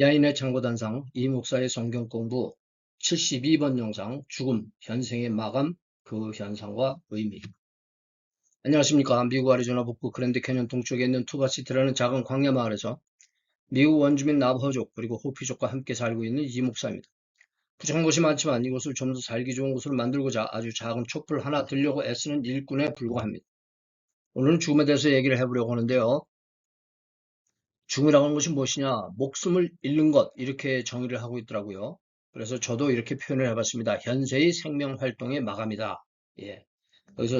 야인의 창고단상 이 목사의 성경 공부 72번 영상 죽음, 현생의 마감, 그 현상과 의미. 안녕하십니까. 미국 애리조나 북부 그랜드 캐년 동쪽에 있는 투바시티라는 작은 광야 마을에서 미국 원주민 나브호족 그리고 호피족과 함께 살고 있는 이 목사입니다. 부족한 것이 많지만 이곳을 좀 더 살기 좋은 곳으로 만들고자 아주 작은 촛불 하나 들려고 애쓰는 일꾼에 불과합니다. 오늘은 죽음에 대해서 얘기를 해보려고 하는데요. 죽음이라고 하는 것이 무엇이냐? 목숨을 잃는 것, 이렇게 정의를 하고 있더라고요. 그래서 저도 이렇게 표현을 해봤습니다. 현세의 생명 활동의 마감이다. 예. 그래서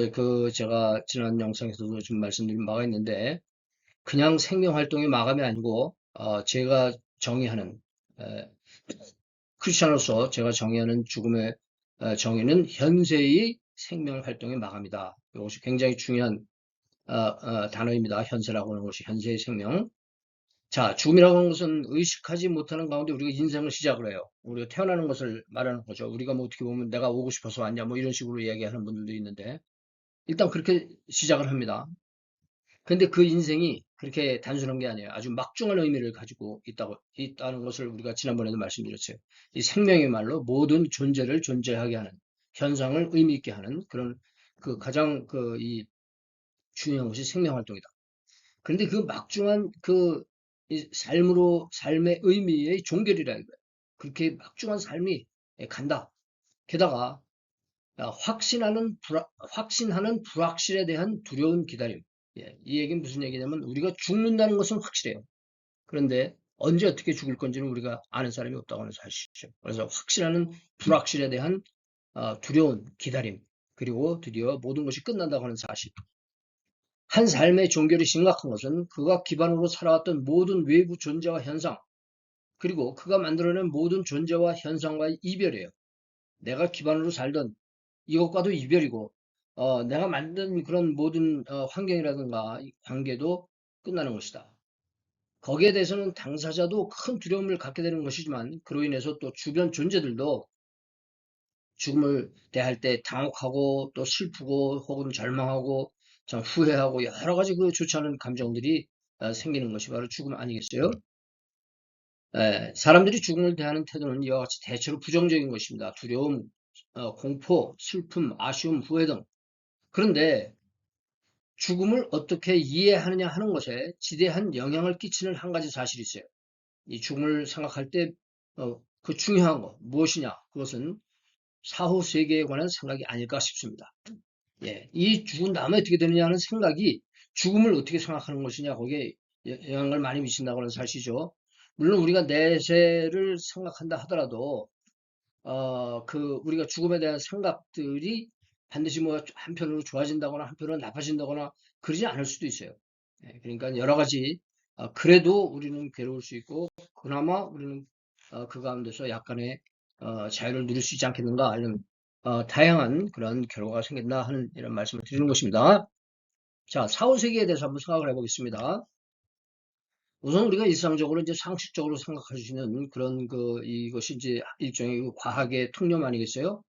제가 지난 영상에서도 좀 말씀드린 바가 있는데, 그냥 생명 활동의 마감이 아니고, 제가 정의하는, 에, 크리스천으로서 제가 정의하는 죽음의 정의는 현세의 생명 활동의 마감이다. 이것이 굉장히 중요한 단어입니다. 현세라고 하는 것이 현세의 생명. 자, 죽음이라고 하는 것은 의식하지 못하는 가운데 우리가 인생을 시작을 해요. 우리가 태어나는 것을 말하는 거죠. 우리가 뭐 어떻게 보면 내가 오고 싶어서 왔냐, 뭐 이런 식으로 이야기하는 분들도 있는데, 일단 그렇게 시작을 합니다. 근데 그 인생이 그렇게 단순한 게 아니에요. 아주 막중한 의미를 가지고 있다는 것을 우리가 지난번에도 말씀드렸어요. 이 생명의 말로 모든 존재를 존재하게 하는, 현상을 의미 있게 하는 그런 가장 이 중요한 것이 생명 활동이다. 그런데 그 막중한 이 삶의 의미의 종결이라 이거예요. 그렇게 막중한 삶이 간다. 게다가 확신하는 불확실에 대한 두려운 기다림. 예, 이 얘기는 무슨 얘기냐면 우리가 죽는다는 것은 확실해요. 그런데 언제 어떻게 죽을 건지는 우리가 아는 사람이 없다고 하는 사실이죠. 그래서 확신하는 불확실에 대한 두려운 기다림. 그리고 드디어 모든 것이 끝난다고 하는 사실. 한 삶의 종결이 심각한 것은 그가 기반으로 살아왔던 모든 외부 존재와 현상, 그리고 그가 만들어낸 모든 존재와 현상과의 이별이에요. 내가 기반으로 살던 이것과도 이별이고, 내가 만든 그런 모든 환경이라든가 관계도 끝나는 것이다. 거기에 대해서는 당사자도 큰 두려움을 갖게 되는 것이지만, 그로 인해서 또 주변 존재들도 죽음을 대할 때 당혹하고 또 슬프고 혹은 절망하고 참 후회하고 여러 가지 좋지 않은 감정들이 생기는 것이 바로 죽음 아니겠어요? 사람들이 죽음을 대하는 태도는 이와 같이 대체로 부정적인 것입니다. 두려움, 공포, 슬픔, 아쉬움, 후회 등. 그런데 죽음을 어떻게 이해하느냐 하는 것에 지대한 영향을 끼치는 한 가지 사실이 있어요. 이 죽음을 생각할 때 그 중요한 거 무엇이냐? 그것은 사후 세계에 관한 생각이 아닐까 싶습니다. 예, 이 죽은 다음에 어떻게 되느냐 하는 생각이 죽음을 어떻게 생각하는 것이냐 거기에 영향을 많이 미친다고 하는 사실이죠. 물론 우리가 내세를 생각한다 하더라도 우리가 죽음에 대한 생각들이 반드시 뭐 한편으로 좋아진다거나 한편으로 나빠진다거나 그러지 않을 수도 있어요. 예, 그러니까 여러 가지 그래도 우리는 괴로울 수 있고 그나마 우리는 그 가운데서 약간의 자유를 누릴 수 있지 않겠는가 이런 다양한 그런 결과가 생긴다 하는 이런 말씀을 드리는 것입니다. 자, 사후세계에 대해서 한번 생각을 해보겠습니다. 우선 우리가 일상적으로 이제 상식적으로 생각할 수 있는 그런 이것이 이제 일종의 과학의 통념 아니겠어요?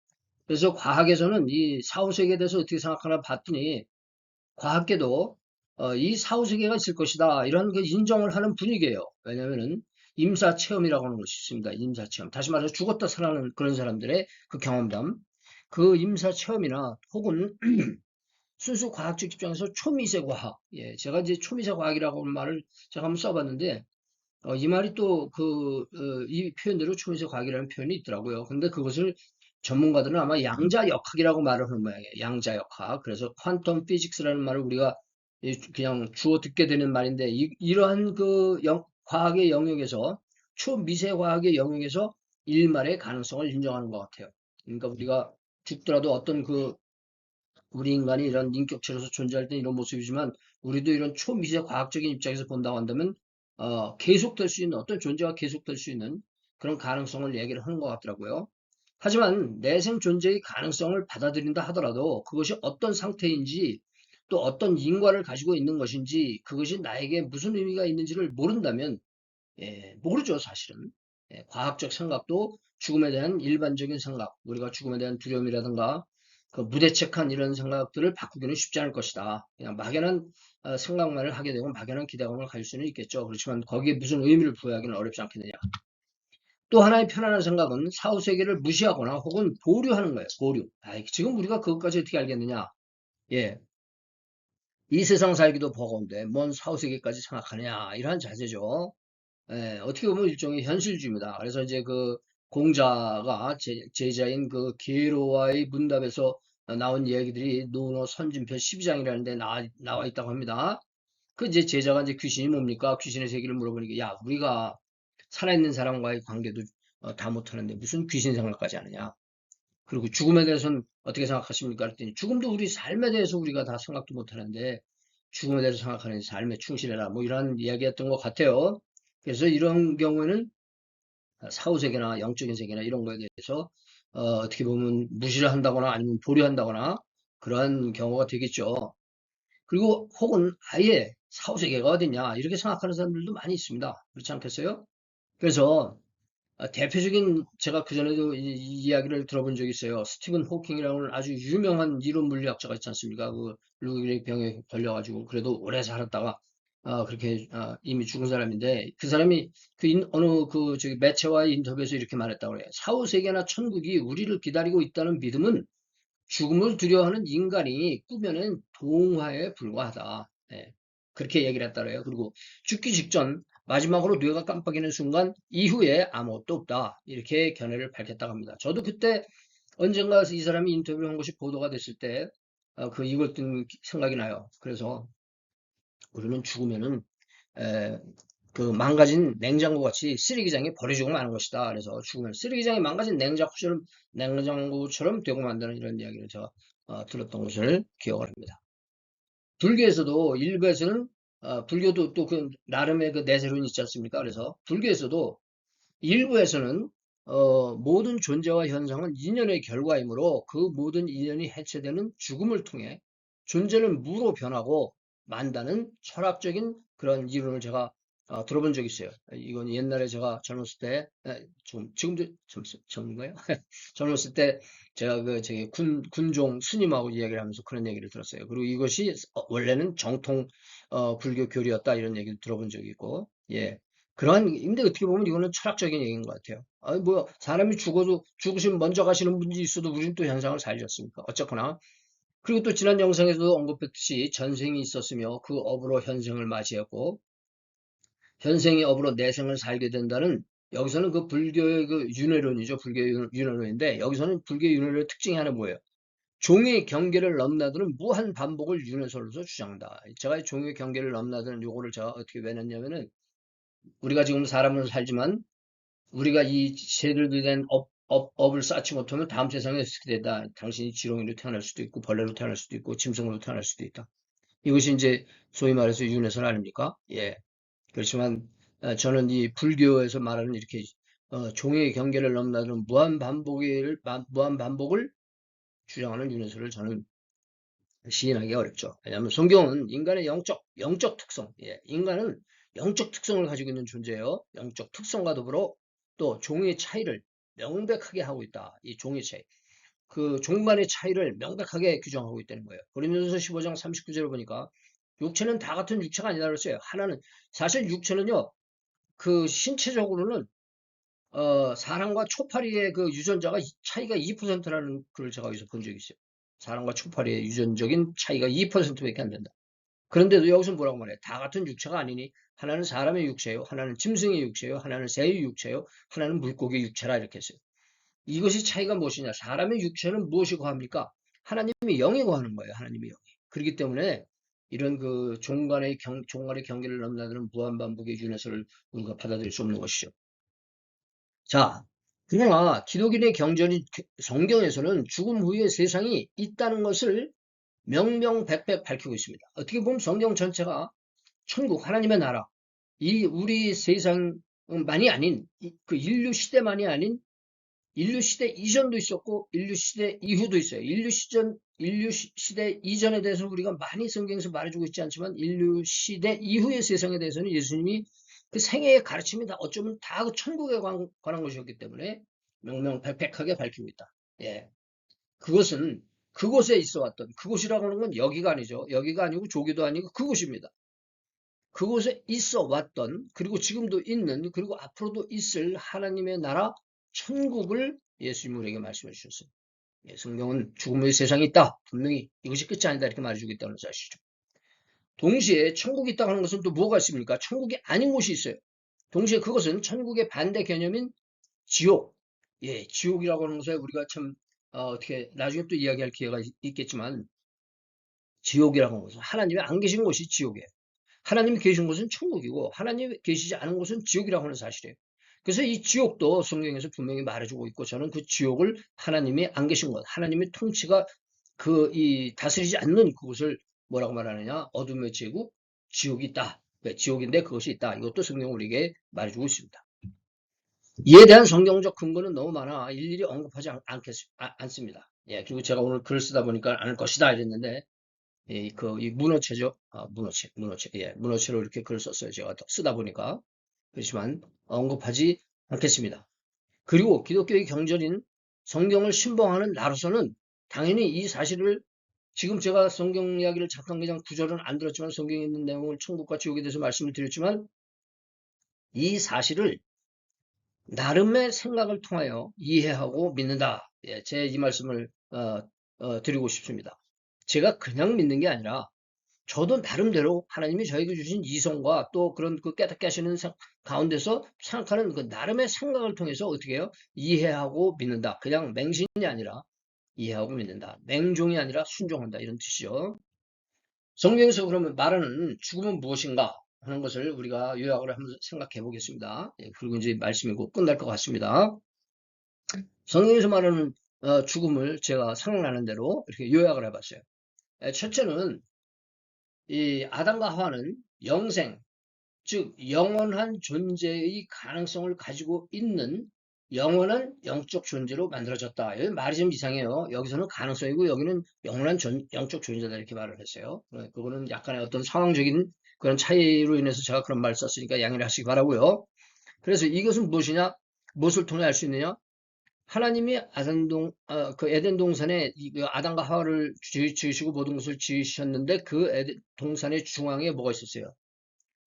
그래서 과학에서는 이 사후세계에 대해서 어떻게 생각하나 봤더니 과학계도 이 사후세계가 있을 것이다 이런 인정을 하는 분위기예요. 왜냐하면은 임사체험이라고 하는 것이 있습니다. 임사체험. 다시 말해서 죽었다 살아나는 그런 사람들의 그 경험담. 그 임사체험이나 혹은 순수 과학적 입장에서 초미세 과학. 예, 제가 이제 초미세 과학이라고 하는 말을 제가 한번 써봤는데 이 말이 또 이 표현대로 초미세 과학이라는 표현이 있더라고요. 근데 그것을 전문가들은 아마 양자역학이라고 말을 하는 모양이에요. 양자역학. 그래서 퀀텀 피직스라는 말을 우리가 그냥 주워 듣게 되는 말인데 이러한 과학의 영역에서 초미세 과학의 영역에서 일말의 가능성을 인정하는 것 같아요. 그러니까 우리가 죽더라도 어떤 우리 인간이 이런 인격체로서 존재할 때 이런 모습이지만 우리도 이런 초미세 과학적인 입장에서 본다고 한다면 계속될 수 있는 어떤 존재가 계속될 수 있는 그런 가능성을 얘기를 하는 것 같더라고요. 하지만 내생 존재의 가능성을 받아들인다 하더라도 그것이 어떤 상태인지 또 어떤 인과를 가지고 있는 것인지 그것이 나에게 무슨 의미가 있는지를 모른다면 모르죠 사실은. 과학적 생각도 죽음에 대한 일반적인 생각, 우리가 죽음에 대한 두려움이라든가 그 무대책한 이런 생각들을 바꾸기는 쉽지 않을 것이다. 그냥 막연한 생각만을 하게 되고 막연한 기대감을 가질 수는 있겠죠. 그렇지만 거기에 무슨 의미를 부여하기는 어렵지 않겠느냐. 또 하나의 편안한 생각은 사후세계를 무시하거나 혹은 보류하는 거예요. 보류. 지금 우리가 그것까지 어떻게 알겠느냐. 예, 이 세상 살기도 버거운데 뭔 사후세계까지 생각하느냐. 이러한 자세죠. 예, 어떻게 보면 일종의 현실주의입니다. 그래서 이제 그 공자가 제자인 그 게로와의 문답에서 나온 이야기들이 노노 선진편 12장이라는데 나와 있다고 합니다. 그 이제 제자가 이제 귀신이 뭡니까? 귀신의 세계를 물어보니까 야, 우리가 살아있는 사람과의 관계도 다 못하는데 무슨 귀신 생각까지 하느냐? 그리고 죽음에 대해서는 어떻게 생각하십니까? 그랬더니 죽음도 우리 삶에 대해서 우리가 다 생각도 못하는데 죽음에 대해서 생각하는 삶에 충실해라. 뭐 이런 이야기였던 것 같아요. 그래서 이런 경우에는 사후세계나 영적인 세계나 이런 거에 대해서 떻게 보면 무시를 한다거나 아니면 보류한다거나 그러한 경우가 되겠죠. 그리고 혹은 아예 사후세계가 어딨냐 이렇게 생각하는 사람들도 많이 있습니다. 그렇지 않겠어요? 그래서 대표적인 제가 그전에도 이 이야기를 들어본 적이 있어요. 스티븐 호킹이라는 아주 유명한 이론 물리학자가 있지 않습니까? 그 루게릭 병에 걸려가지고 그래도 오래 살았다가 그렇게 이미 죽은 사람인데 그 사람이 어느 그 저기 매체와의 인터뷰에서 이렇게 말했다고 그래요. 사후 세계나 천국이 우리를 기다리고 있다는 믿음은 죽음을 두려워하는 인간이 꾸며낸 동화에 불과하다. 예, 그렇게 얘기를 했다 그래요. 그리고 죽기 직전 마지막으로 뇌가 깜빡이는 순간 이후에 아무것도 없다. 이렇게 견해를 밝혔다고 합니다. 저도 그때 언젠가 이 사람이 인터뷰를 한 것이 보도가 됐을 때 그 이걸 뜬 생각이 나요. 그래서 우리는 죽으면은 에, 그 망가진 냉장고 같이 쓰레기장에 버려지고 마는 것이다. 그래서 죽으면 쓰레기장에 망가진 냉장고처럼 되고 만드는 이런 이야기를 제가 들었던 것을 기억을 합니다. 불교에서도 일부에서는 불교도 또 그 나름의 그 내세론이 있지 않습니까? 그래서 불교에서도 일부에서는 모든 존재와 현상은 인연의 결과이므로 그 모든 인연이 해체되는 죽음을 통해 존재는 무로 변하고 만다는 철학적인 그런 이론을 제가 들어본 적이 있어요. 이건 옛날에 제가 젊었을 때, 지금도 젊은가요? 젊었을 때 제가 그 저기 군종 스님하고 이야기를 하면서 그런 얘기를 들었어요. 그리고 이것이 원래는 정통 불교 교리였다 이런 얘기를 들어본 적이 있고, 예. 근데 어떻게 보면 이거는 철학적인 얘기인 것 같아요. 아니, 뭐, 사람이 죽으시면 먼저 가시는 분이 있어도 우리는 또 현상을 살지 않습니까? 어쨌거나. 그리고 또 지난 영상에서도 언급했듯이 전생이 있었으며 그 업으로 현생을 맞이했고, 현생의 업으로 내생을 살게 된다는, 여기서는 그 불교의 그 윤회론이죠. 불교의 윤회론인데, 여기서는 불교의 윤회론의 특징이 하나 뭐예요? 종의 경계를 넘나드는 무한 반복을 윤회설로서 주장한다. 제가 종의 경계를 넘나드는 요거를 제가 어떻게 외웠냐면은, 우리가 지금 사람으로 살지만 우리가 이 제대로 된 업을 쌓지 못하면 다음 세상에 어떻게 된다. 당신이 지렁이로 태어날 수도 있고 벌레로 태어날 수도 있고 짐승으로 태어날 수도 있다. 이것이 이제 소위 말해서 윤회설 아닙니까? 예. 그렇지만 저는 이 불교에서 말하는 이렇게 종의 경계를 넘나드는 무한 반복을 주장하는 윤회설을 저는 시인하기 어렵죠. 왜냐하면 성경은 인간의 영적 특성, 예, 인간은 영적 특성을 가지고 있는 존재예요. 영적 특성과 더불어 또 종의 차이를 명백하게 하고 있다. 이 종의 차이. 그 종 간의 차이를 명백하게 규정하고 있다는 거예요. 고린도전서 15장 39절을 보니까 육체는 다 같은 육체가 아니다 그랬어요. 하나는 사실 육체는요. 그 신체적으로는 사람과 초파리의 그 유전자가 차이가 2%라는 걸 제가 여기서 본 적이 있어요. 사람과 초파리의 유전적인 차이가 2%밖에 안 된다. 그런데도 여기서 뭐라고 말해? 다 같은 육체가 아니니 하나는 사람의 육체요, 하나는 짐승의 육체요, 하나는 새의 육체요, 하나는 물고기의 육체라 이렇게 했어요. 이것이 차이가 무엇이냐? 사람의 육체는 무엇이 거합니까? 하나님이 영이 거하는 거예요. 하나님이 영이. 그렇기 때문에 이런 그 종간의 경계를 넘나드는 무한반복의 윤회설을 우리가 받아들일 수 없는 것이죠. 자, 그러나 기독인의 경전인 성경에서는 죽음 후에 세상이 있다는 것을 명명백백 밝히고 있습니다. 어떻게 보면 성경 전체가 천국, 하나님의 나라, 이 우리 세상만이 아닌, 그 인류 시대만이 아닌 인류 시대 이전도 있었고 인류 시대 이후도 있어요. 인류 시대 이전에 대해서 우리가 많이 성경에서 말해주고 있지 않지만 인류 시대 이후의 세상에 대해서는 예수님이 그 생애의 가르침이 다 어쩌면 다 그 천국에 관한 것이었기 때문에 명명백백하게 밝히고 있다. 예. 그것은 그곳에 있어 왔던, 그곳이라고 하는 건 여기가 아니죠. 여기가 아니고 조기도 아니고 그곳입니다. 그곳에 있어 왔던, 그리고 지금도 있는, 그리고 앞으로도 있을 하나님의 나라 천국을 예수님은 우리에게 말씀해 주셨어요. 예, 성경은 죽음의 세상이 있다. 분명히 이것이 끝이 아니다. 이렇게 말해주고 있다는 사실이죠. 동시에 천국이 있다고 하는 것은 또 뭐가 있습니까? 천국이 아닌 곳이 있어요. 동시에 그것은 천국의 반대 개념인 지옥. 예, 지옥이라고 하는 것에 우리가 참, 어떻게, 나중에 또 이야기할 기회가 있겠지만, 지옥이라고 하는 것은 하나님이 안 계신 곳이 지옥이에요. 하나님이 계신 곳은 천국이고, 하나님이 계시지 않은 곳은 지옥이라고 하는 사실이에요. 그래서 이 지옥도 성경에서 분명히 말해주고 있고, 저는 그 지옥을 하나님이 안 계신 곳, 하나님의 통치가 다스리지 않는 그곳을 뭐라고 말하느냐? 어둠의 제국, 지옥이 있다. 네, 지옥인데 그것이 있다. 이것도 성경 우리에게 말해주고 있습니다. 이에 대한 성경적 근거는 너무 많아 일일이 언급하지 않습니다. 예, 그리고 제가 오늘 글을 쓰다 보니까 않을 것이다 이랬는데, 이 문어체죠. 문어체. 예, 문어체로 이렇게 글을 썼어요. 제가 쓰다 보니까. 그렇지만 언급하지 않겠습니다. 그리고 기독교의 경전인 성경을 신봉하는 나로서는 당연히 이 사실을, 지금 제가 성경 이야기를 잠깐 그냥 구절은 안 들었지만 성경에 있는 내용을 천국과 지옥에 대해서 말씀을 드렸지만, 이 사실을 나름의 생각을 통하여 이해하고 믿는다. 예, 제 이 말씀을 드리고 싶습니다. 제가 그냥 믿는 게 아니라 저도 나름대로 하나님이 저에게 주신 이성과 또 그런 그 깨닫게 하시는 가운데서 생각하는 그 나름의 생각을 통해서 어떻게 해요? 이해하고 믿는다. 그냥 맹신이 아니라 이해하고 믿는다. 맹종이 아니라 순종한다. 이런 뜻이죠. 성경에서 그러면 말하는 죽음은 무엇인가 하는 것을 우리가 요약을 한번 생각해 보겠습니다. 예, 그리고 이제 말씀이 곧 끝날 것 같습니다. 성경에서 말하는 죽음을 제가 생각나는 대로 이렇게 요약을 해봤어요. 첫째는 이 아담과 하와는 영생, 즉 영원한 존재의 가능성을 가지고 있는 영원한 영적 존재로 만들어졌다. 여기 말이 좀 이상해요. 여기서는 가능성이고 여기는 영원한 영적 존재다 이렇게 말을 했어요. 그거는 약간의 어떤 상황적인 그런 차이로 인해서 제가 그런 말을 썼으니까 양해를 하시기 바라고요. 그래서 이것은 무엇이냐? 무엇을 통해 알 수 있느냐? 하나님이 그 에덴 동산에 그 아담과 하와를 지으시고 모든 것을 지으셨는데 그 동산의 중앙에 뭐가 있었어요?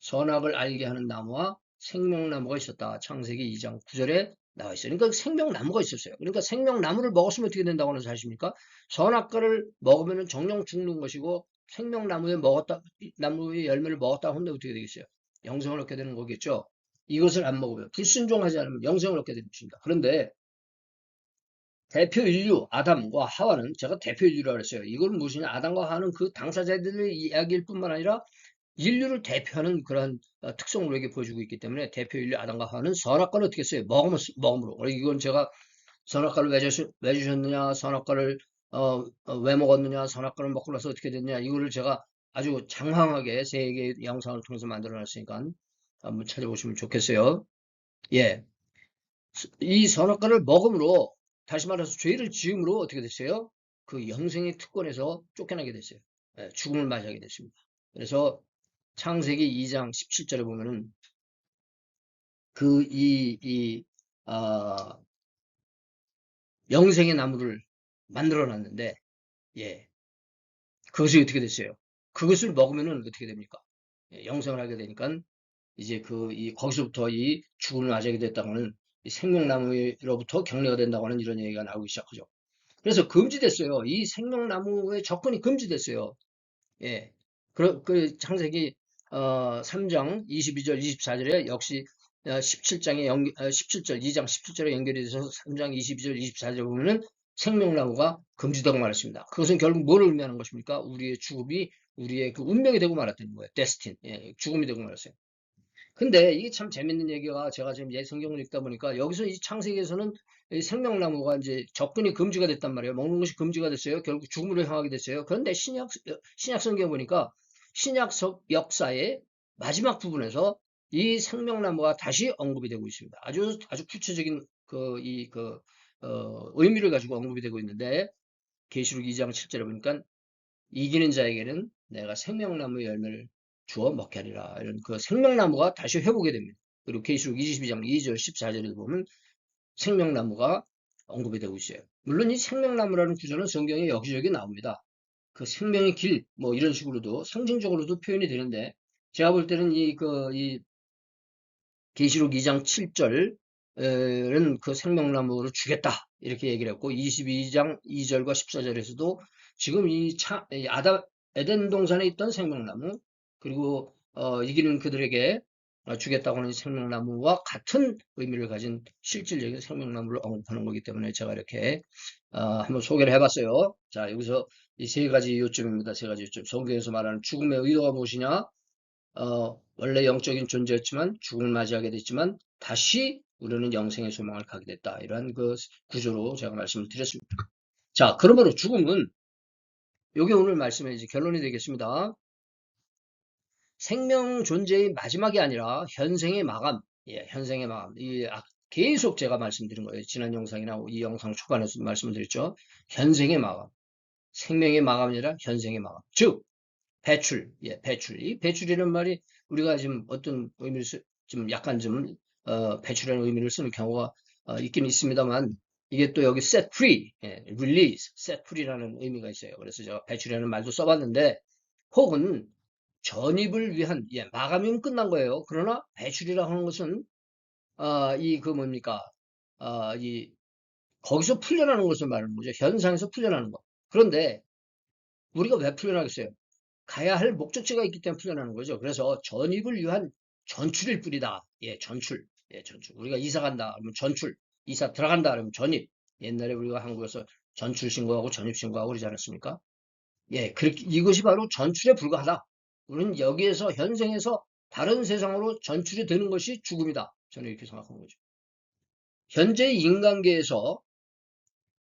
선악을 알게 하는 나무와 생명나무가 있었다. 창세기 2장 9절에 나와 있어요. 그러니까 생명나무가 있었어요. 그러니까 생명나무를 먹었으면 어떻게 된다고 하는 사실입니까? 선악과를 먹으면 정령 죽는 것이고 나무의 열매를 먹었다 하면 어떻게 되겠어요? 영생을 얻게 되는 거겠죠. 이것을 안 먹으면 불순종하지 않으면 영생을 얻게 되는 것입니다. 그런데 대표 인류 아담과 하와는, 제가 대표 인류라고 했어요. 이건 무엇이냐? 아담과 하와는 그 당사자들의 이야기일 뿐만 아니라 인류를 대표하는 그런 특성을 우리에게 보여주고 있기 때문에 대표 인류 아담과 하와는 선악과를 어떻게 했어요? 먹음으로. 이건 제가 선악과를 왜 주셨느냐, 선악과를 왜 먹었느냐, 선악과를 먹고 나서 어떻게 됐냐, 이거를 제가 아주 장황하게 세 개의 영상을 통해서 만들어 놨으니까 한번 찾아보시면 좋겠어요. 예. 이 선악과를 먹음으로, 다시 말해서 죄를 지음으로 어떻게 됐어요? 그 영생의 특권에서 쫓겨나게 됐어요. 예, 죽음을 맞이하게 됐습니다. 그래서 창세기 2장 17절에 보면은 아, 영생의 나무를 만들어 놨는데, 예, 그것이 어떻게 됐어요? 그것을 먹으면은 어떻게 됩니까? 예, 영생을 하게 되니까 이제 거기서부터 이 죽음을 맞이하게 됐다고 하는 이 생명나무로부터 격려가 된다고 하는 이런 얘기가 나오기 시작하죠. 그래서 금지됐어요. 이 생명나무의 접근이 금지됐어요. 예. 그 창세기 3장 22절 24절에 역시 17장에 17절 2장 17절에 연결이 돼서 3장 22절 24절에 보면은 생명나무가 금지되고 말았습니다. 그것은 결국 뭘 의미하는 것입니까? 우리의 죽음이 우리의 그 운명이 되고 말았다는 거예요. 데스틴. 예, 죽음이 되고 말았어요. 근데 이게 참 재밌는 얘기가, 제가 지금 성경을 읽다 보니까 여기서 이 창세기에서는 이 생명나무가 이제 접근이 금지가 됐단 말이에요. 먹는 것이 금지가 됐어요. 결국 죽음으로 향하게 됐어요. 그런데 신약 성경 보니까 신약 역사의 마지막 부분에서 이 생명나무가 다시 언급이 되고 있습니다. 아주 구체적인 의미를 가지고 언급이 되고 있는데, 계시록 2장 7절에 보니까 이기는 자에게는 내가 생명나무의 열매를 주어 먹게 하리라. 이런 그 생명나무가 다시 회복이 됩니다. 그리고 계시록 22장 2절 14절에도 보면 생명나무가 언급이 되고 있어요. 물론 이 생명나무라는 구조는 성경에 여기저기 나옵니다. 그 생명의 길, 뭐 이런 식으로도 상징적으로도 표현이 되는데, 제가 볼 때는 이 계시록 2장 7절은 그 생명나무를 주겠다 이렇게 얘기를 했고, 22장 2절과 14절에서도 지금 이 에덴 동산에 있던 생명나무, 그리고 이기는 그들에게 주겠다고 하는 생명나무와 같은 의미를 가진 실질적인 생명나무를 언급하는 거기 때문에 제가 이렇게 한번 소개를 해봤어요. 자, 여기서 이 세 가지 요점입니다. 세 가지 요점. 성경에서 말하는 죽음의 의도가 무엇이냐? 원래 영적인 존재였지만 죽음을 맞이하게 됐지만 다시 우리는 영생의 소망을 갖게 됐다. 이러한 그 구조로 제가 말씀을 드렸습니다. 자, 그러므로 죽음은 이게 오늘 말씀의 이제 결론이 되겠습니다. 생명 존재의 마지막이 아니라 현생의 마감. 예, 현생의 마감. 계속 제가 말씀드린 거예요. 지난 영상이나 이 영상 초반에서도 말씀을 드렸죠. 현생의 마감. 생명의 마감이 아니라 현생의 마감. 즉, 배출, 예, 배출. 이 배출이라는 말이 우리가 지금 어떤 의미를 좀 약간 배출이라는 의미를 쓰는 경우가 있긴 있습니다만, 이게 또 여기 set free, 예, release, set free라는 의미가 있어요. 그래서 제가 배출이라는 말도 써봤는데, 혹은 전입을 위한, 예, 마감이면 끝난 거예요. 그러나 배출이라고 하는 것은, 뭡니까, 거기서 풀려나는 것을 말하는 거죠. 현상에서 풀려나는 거. 그런데 우리가 왜 풀려나겠어요? 가야 할 목적지가 있기 때문에 풀려나는 거죠. 그래서 전입을 위한 전출일 뿐이다. 예, 전출. 예, 전출. 우리가 이사 간다. 그러면 전출. 이사 들어간다. 그러면 전입. 옛날에 우리가 한국에서 전출 신고하고 전입 신고하고 그러지 않았습니까? 예, 그렇게, 이것이 바로 전출에 불과하다. 우리는 여기에서 현생에서 다른 세상으로 전출이 되는 것이 죽음이다. 저는 이렇게 생각하는 거죠. 현재 인간계에서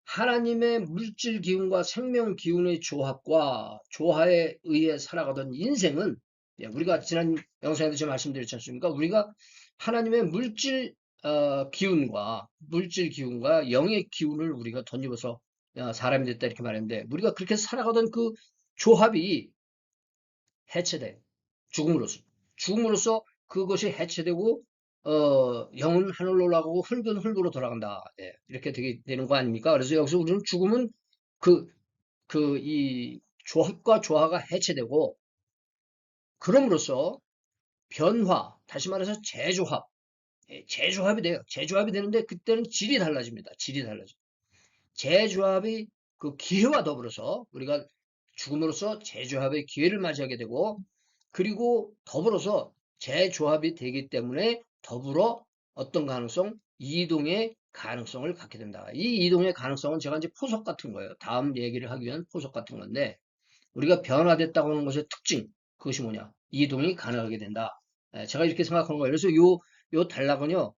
하나님의 물질 기운과 생명 기운의 조합과 조화에 의해 살아가던 인생은, 예, 우리가 지난 영상에도 제가 말씀드렸지 않습니까? 우리가 하나님의 물질 기운과 영의 기운을 우리가 덧입어서 사람이 됐다 이렇게 말했는데, 우리가 그렇게 살아가던 그 조합이 해체돼. 죽음으로써. 죽음으로써 그것이 해체되고, 영은 하늘로 올라가고 흙은 흙으로 돌아간다. 예, 이렇게 되는 거 아닙니까? 그래서 여기서 우리는 죽음은 그, 이 조합과 조화가 해체되고, 그럼으로써 변화, 다시 말해서 재조합, 예, 재조합이 돼요. 재조합이 되는데 그때는 질이 달라집니다. 질이 달라져. 재조합이 그 기회와 더불어서 우리가 죽음으로써 재조합의 기회를 맞이하게 되고, 그리고 더불어서 재조합이 되기 때문에 더불어 어떤 가능성? 이동의 가능성을 갖게 된다. 이 이동의 가능성은 제가 이제 포석 같은 거예요. 다음 얘기를 하기 위한 포석 같은 건데, 우리가 변화됐다고 하는 것의 특징, 그것이 뭐냐? 이동이 가능하게 된다. 제가 이렇게 생각하는 거예요. 그래서 요 단락은요,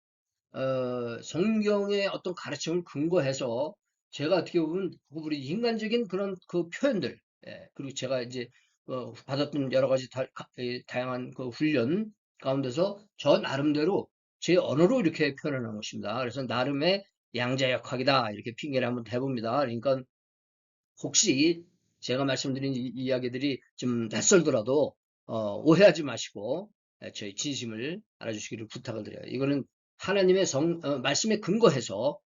성경의 어떤 가르침을 근거해서 제가 어떻게 보면 우리 인간적인 그런 그 표현들, 예, 그리고 제가 이제 받았던 여러 가지 다양한 그 훈련 가운데서 저 나름대로 제 언어로 이렇게 표현하는 것입니다. 그래서 나름의 양자역학이다 이렇게 핑계를 한번 대봅니다. 그러니까 혹시 제가 말씀드린 이야기들이 좀 낯설더라도 오해하지 마시고 저희 진심을 알아주시기를 부탁을 드려요. 이거는 하나님의 말씀에 근거해서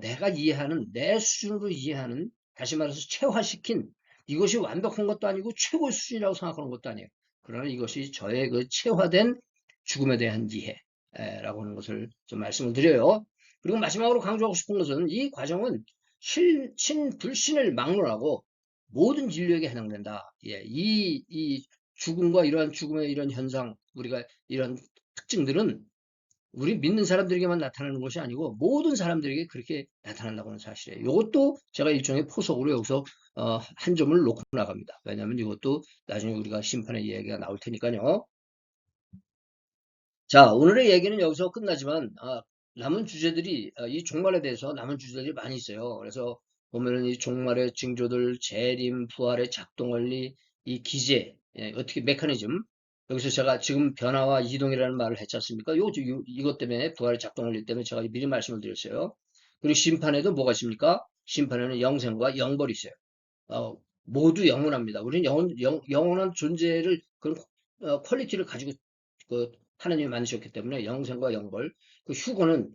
내가 이해하는 내 수준으로 이해하는, 다시 말해서 체화시킨, 이것이 완벽한 것도 아니고 최고 수준이라고 생각하는 것도 아니에요. 그러나 이것이 저의 그 체화된 죽음에 대한 이해라고 하는 것을 좀 말씀을 드려요. 그리고 마지막으로 강조하고 싶은 것은 이 과정은 불신을 막론하고 모든 진료에게 해당된다. 예, 이 죽음과 이러한 죽음의 이런 현상, 우리가 이런 특징들은 우리 믿는 사람들에게만 나타나는 것이 아니고 모든 사람들에게 그렇게 나타난다고 하는 사실이에요. 이것도 제가 일종의 포석으로 여기서 한 점을 놓고 나갑니다. 왜냐하면 이것도 나중에 우리가 심판의 이야기가 나올 테니까요. 자, 오늘의 얘기는 여기서 끝나지만, 남은 주제들이, 이 종말에 대해서 남은 주제들이 많이 있어요. 그래서 보면은 이 종말의 징조들, 재림, 부활의 작동 원리, 이 기제, 예, 어떻게 메커니즘. 여기서 제가 지금 변화와 이동이라는 말을 했지 않습니까? 이것 때문에, 부활의 작동 원리 때문에 제가 미리 말씀을 드렸어요. 그리고 심판에도 뭐가 있습니까? 심판에는 영생과 영벌이 있어요. 모두 영원합니다. 우리는 영원한 존재를, 그런 퀄리티를 가지고 그 하나님이 만드셨기 때문에 영생과 영벌, 그 휴거는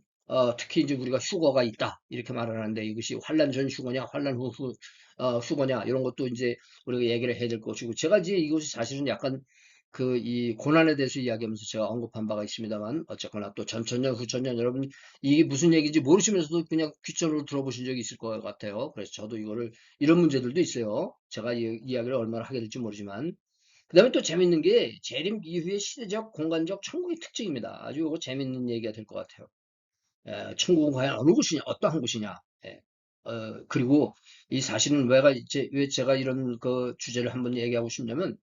특히 이제 우리가 휴거가 있다 이렇게 말을 하는데 이것이 환란 전 휴거냐 환란 후 휴거냐 이런 것도 이제 우리가 얘기를 해야 될 것이고 제가 이제 이것이 사실은 약간 그 이 고난에 대해서 이야기하면서 제가 언급한 바가 있습니다만 어쨌거나 또 전천년 후천년 여러분 이게 무슨 얘기인지 모르시면서도 그냥 귀전으로 들어보신 적이 있을 것 같아요. 그래서 저도 이거를 이런 문제들도 있어요. 제가 이야기를 얼마나 하게 될지 모르지만 그 다음에 또 재밌는 게 재림 이후의 시대적 공간적 천국의 특징입니다. 아주 이거 재밌는 얘기가 될 것 같아요. 천국은 과연 어느 곳이냐, 어떠한 곳이냐. 예. 그리고 이 사실은 왜 제가 이런 그 주제를 한번 얘기하고 싶냐면,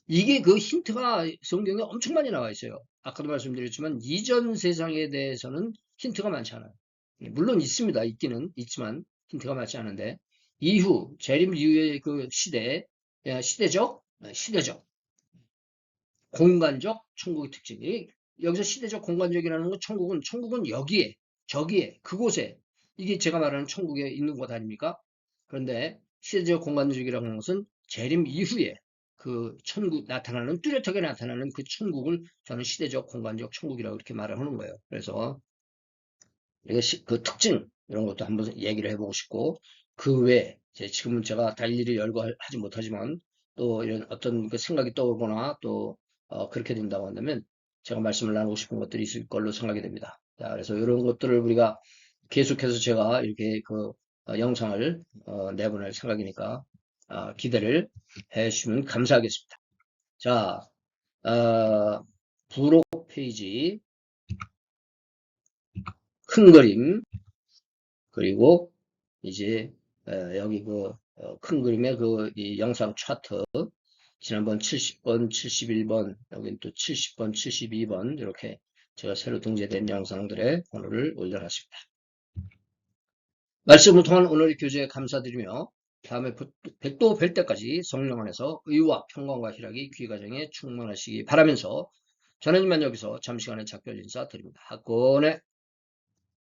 이게 그 힌트가 성경에 엄청 많이 나와 있어요. 아까도 말씀드렸지만, 이전 세상에 대해서는 힌트가 많지 않아요. 물론 있습니다. 있기는 있지만, 힌트가 많지 않은데, 재림 이후의 그 시대적, 공간적 천국의 특징이 여기서 시대적 공간적이라는 건 천국은 여기에 저기에 그곳에 이게 제가 말하는 천국에 있는 것 아닙니까? 그런데 시대적 공간적이라고 하는 것은 재림 이후에 그 천국 나타나는 뚜렷하게 나타나는 그 천국을 저는 시대적 공간적 천국이라고 이렇게 말을 하는 거예요. 그래서 그 특징 이런 것도 한번 얘기를 해보고 싶고 그 외에 지금은 제가 다 일일이 열거하지 못하지만 또 이런 어떤 그 생각이 떠오르거나 또 그렇게 된다고 한다면 제가 말씀을 나누고 싶은 것들이 있을 걸로 생각이 됩니다. 자, 그래서 이런 것들을 우리가 계속해서 제가 이렇게 그 영상을 내보낼 생각이니까 기대를 해주시면 감사하겠습니다. 자, 부록 페이지 큰 그림 그리고 이제 여기 그 큰 그림의 그 이 영상 차트 지난번 70번, 71번, 여긴 또 70번, 72번 이렇게 제가 새로 등재된 영상들의 번호를 올려놨습니다. 말씀을 통한 오늘의 교재에 감사드리며 다음에 백도 뵐 때까지 성령 안에서 의와 평강과 희락이 귀 가정에 충만하시기 바라면서 저는 이만 여기서 잠시간의 작별 인사 드립니다. 학권의